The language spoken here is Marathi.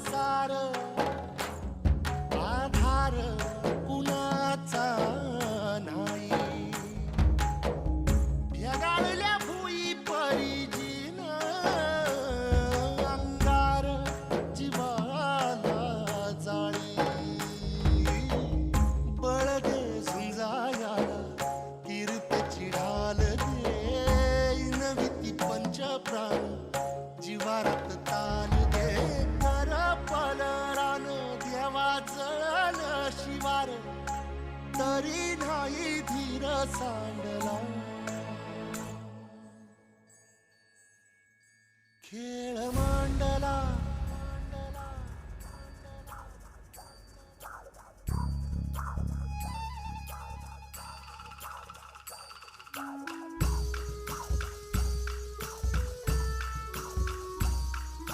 सार आधार कुणाचा नाही भेगाळल्या भुई परिजीन अंगार जीवाला जाळी बळ दे झुंजायाला कीर्तीची ढाल दे नविती पंच प्राण जीवारात ताल दे कर पलरान देवा जळल शिवार तरी नाही धीर सांडला